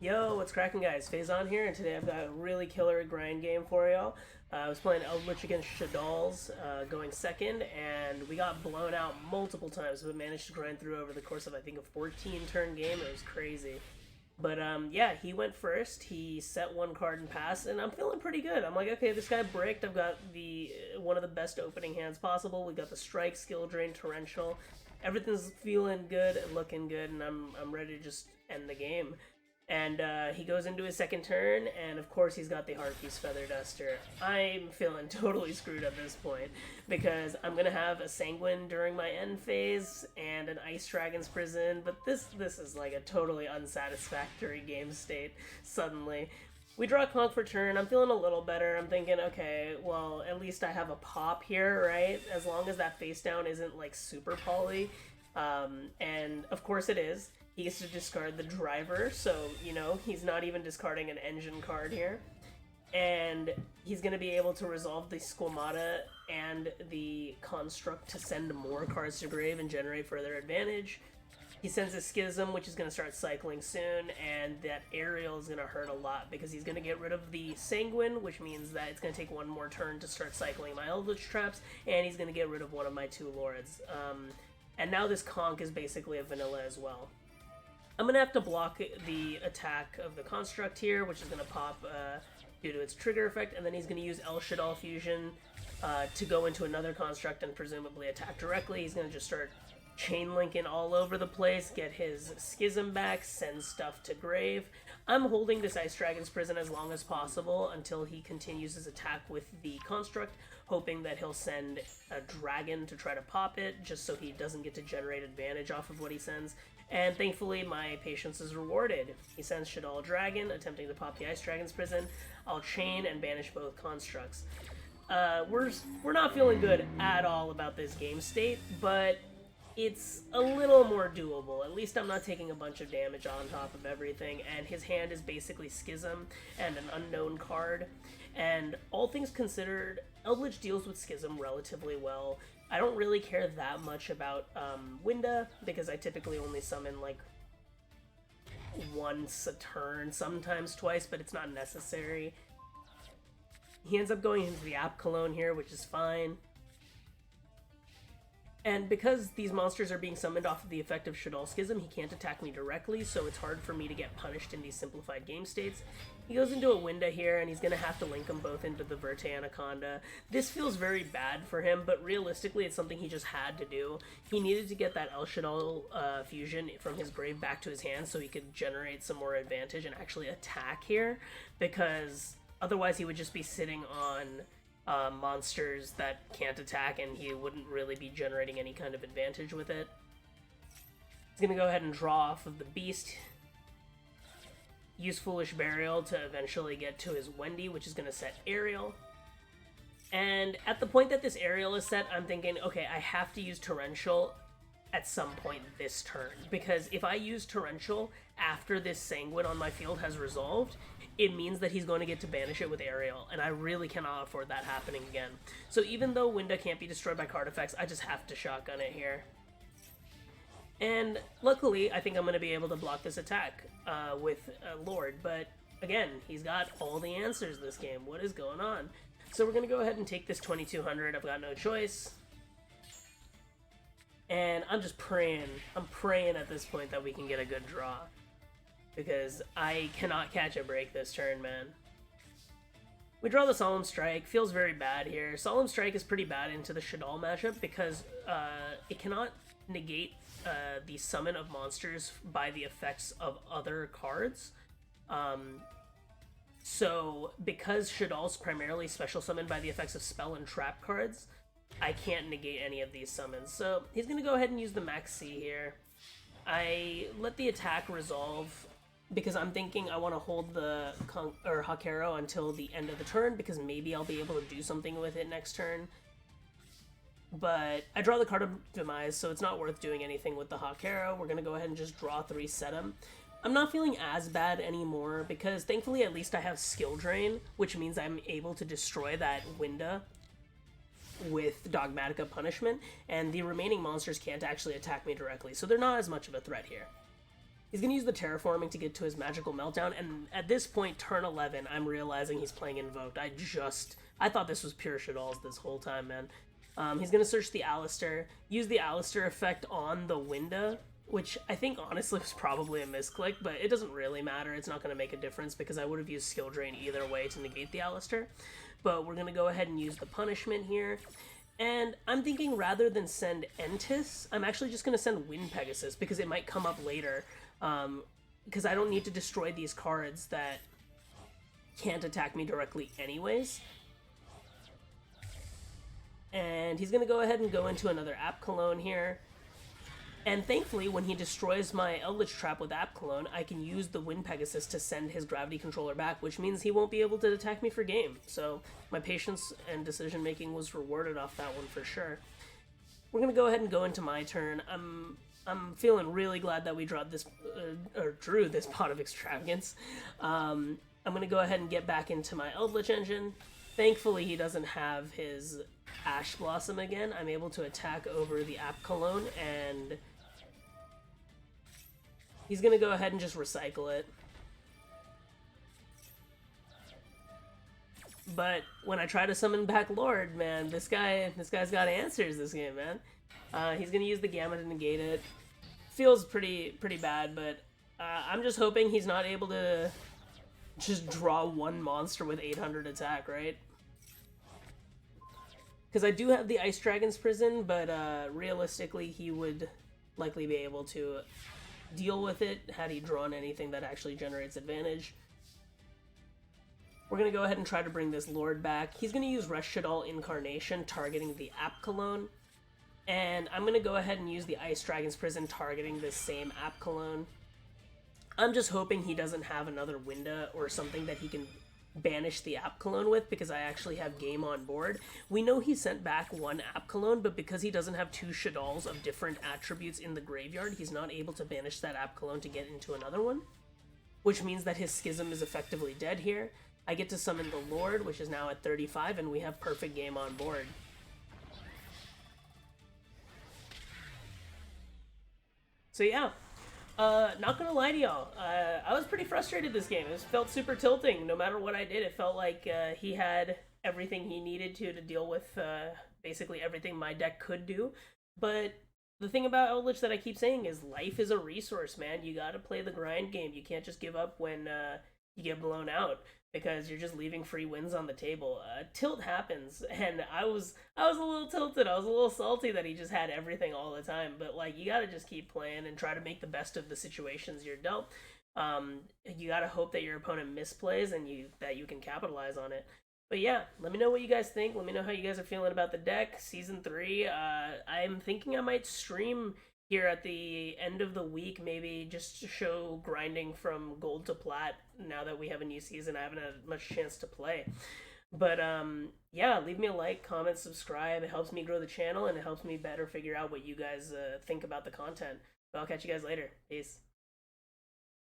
Yo, what's cracking, guys? Faison here, and today I've got a really killer grind game for y'all. I was playing Eldlich against Shadal's, going second, and we got blown out multiple times, but managed to grind through over the course of, I think, a 14-turn game. It was crazy. But, yeah, he went first. He set one card and passed, and I'm feeling pretty good. I'm like, okay, this guy bricked. I've got one of the best opening hands possible. We got the Strike, Skill Drain, Torrential. Everything's feeling good and looking good, and I'm ready to just end the game. And he goes into his second turn, and of course he's got the HARPIE'S Feather Duster. I'm feeling totally screwed at this point, because I'm going to have a Sanguine during my end phase, and an Ice Dragon's Prison, but this is like a totally unsatisfactory game state, suddenly. We draw Conk for turn, I'm feeling a little better, I'm thinking, okay, well, at least I have a pop here, right? As long as that face down isn't like super poly, and of course it is. He gets to discard the driver, so, you know, he's not even discarding an engine card here. And he's going to be able to resolve the Squamata and the Construct to send more cards to grave and generate further advantage. He sends a Schism, which is going to start cycling soon, and that Aerial is going to hurt a lot because he's going to get rid of the Sanguine, which means that it's going to take one more turn to start cycling my Eldlich traps, and he's going to get rid of one of my two Lords. And now this Conk is basically a vanilla as well. I'm going to have to block the attack of the Construct here, which is going to pop due to its trigger effect, and then he's going to use El Shadal Fusion to go into another Construct and presumably attack directly. He's going to just start chain linking all over the place, get his Schism back, send stuff to grave. I'm holding this Ice Dragon's Prison as long as possible until he continues his attack with the Construct, hoping that he'll send a Dragon to try to pop it, just so he doesn't get to generate advantage off of what he sends. And thankfully, my patience is rewarded. He sends Shadal Dragon, attempting to pop the Ice Dragon's Prison. I'll chain and banish both constructs. We're not feeling good at all about this game state, but it's a little more doable. At least I'm not taking a bunch of damage on top of everything, and his hand is basically Schism and an unknown card. And all things considered, Eldlich deals with Schism relatively well. I don't really care that much about Winda, because I typically only summon like once a turn, sometimes twice, but it's not necessary. He ends up going into the App Cologne here, which is fine. And because these monsters are being summoned off of the effect of Shadal Schism, he can't attack me directly, so it's hard for me to get punished in these simplified game states. He goes into a Winda here, and he's going to have to link them both into the Verte Anaconda. This feels very bad for him, but realistically it's something he just had to do. He needed to get that El Shadal fusion from his grave back to his hand so he could generate some more advantage and actually attack here, because otherwise he would just be sitting on monsters that can't attack, and he wouldn't really be generating any kind of advantage with it. He's gonna go ahead and draw off of the Beast, use Foolish Burial to eventually get to his Wendy, which is gonna set Aerial. And at the point that this Aerial is set, I'm thinking, okay, I have to use Torrential at some point this turn, because if I use Torrential after this Sanguine on my field has resolved, it means that he's going to get to banish it with Aerial, and I really cannot afford that happening again. So even though Winda can't be destroyed by card effects, I just have to shotgun it here. And luckily, I think I'm going to be able to block this attack with Lord, but again, he's got all the answers this game. What is going on? So we're going to go ahead and take this 2200. I've got no choice. And I'm just praying. I'm praying at this point that we can get a good draw, because I cannot catch a break this turn, man. We draw the Solemn Strike. Feels very bad here. Solemn Strike is pretty bad into the Shadal mashup because it cannot negate the summon of monsters by the effects of other cards. So because Shadal's primarily special summoned by the effects of spell and trap cards, I can't negate any of these summons. So he's going to go ahead and use the Max C here. I let the attack resolve because I'm thinking I want to hold the Hakero until the end of the turn, because maybe I'll be able to do something with it next turn. But I draw the card of Demise, so it's not worth doing anything with the Hakero. We're going to go ahead and just draw 3, set him. I'm not feeling as bad anymore, because thankfully at least I have Skill Drain, which means I'm able to destroy that Winda with Dogmatica Punishment, and the remaining monsters can't actually attack me directly, so they're not as much of a threat here. He's going to use the terraforming to get to his magical meltdown, and at this point, turn 11, I'm realizing he's playing Invoked. I thought this was pure Shadalls this whole time, man. He's going to search the Alistair, use the Alistair effect on the Winda, which I think honestly was probably a misclick, but it doesn't really matter. It's not going to make a difference because I would have used Skill Drain either way to negate the Alistair. But we're going to go ahead and use the Punishment here. And I'm thinking rather than send Entis, I'm actually just going to send Wind Pegasus because it might come up later. Because I don't need to destroy these cards that can't attack me directly anyways. And he's going to go ahead and go into another App Cologne here. And thankfully, when he destroys my Eldlich Trap with App Cologne, I can use the Wind Pegasus to send his Gravity Controller back, which means he won't be able to attack me for game. So my patience and decision-making was rewarded off that one for sure. We're going to go ahead and go into my turn. I'm feeling really glad that we drew this Pot of Extravagance. I'm going to go ahead and get back into my Eldlich engine. Thankfully, he doesn't have his Ash Blossom again. I'm able to attack over the App Cologne, and he's going to go ahead and just recycle it. But when I try to summon back Lord, man, this guy's got answers this game, man. He's going to use the Gamma to negate it. Feels pretty bad, but I'm just hoping he's not able to just draw one monster with 800 attack, right? Because I do have the Ice Dragon's Prison, but realistically he would likely be able to deal with it had he drawn anything that actually generates advantage. We're going to go ahead and try to bring this Lord back. He's going to use Resh Shadal Incarnation, targeting the App Cologne. And I'm going to go ahead and use the Ice Dragon's Prison, targeting this same App Cologne. I'm just hoping he doesn't have another Winda or something that he can banish the App Cologne with, because I actually have game on board. We know he sent back one App Cologne, but because he doesn't have two Shadalls of different attributes in the graveyard, he's not able to banish that App Cologne to get into another one, which means that his Schism is effectively dead here. I get to summon the Lord, which is now at 35, and we have perfect game on board. So yeah, not gonna lie to y'all, I was pretty frustrated this game. It felt super tilting. No matter what I did, it felt like he had everything he needed to deal with basically everything my deck could do. But the thing about Eldlich that I keep saying is life is a resource, man. You gotta play the grind game. You can't just give up when you get blown out, because you're just leaving free wins on the table. Tilt happens, and I was a little tilted. I was a little salty that he just had everything all the time. But like, you gotta just keep playing and try to make the best of the situations you're dealt. You gotta hope that your opponent misplays and that you can capitalize on it. But yeah, let me know what you guys think. Let me know how you guys are feeling about the deck. Season 3, I'm thinking I might stream here at the end of the week, maybe just to show grinding from gold to plat. Now that we have a new season, I haven't had much chance to play. But yeah, leave me a like, comment, subscribe. It helps me grow the channel, and it helps me better figure out what you guys think about the content. But I'll catch you guys later. Peace.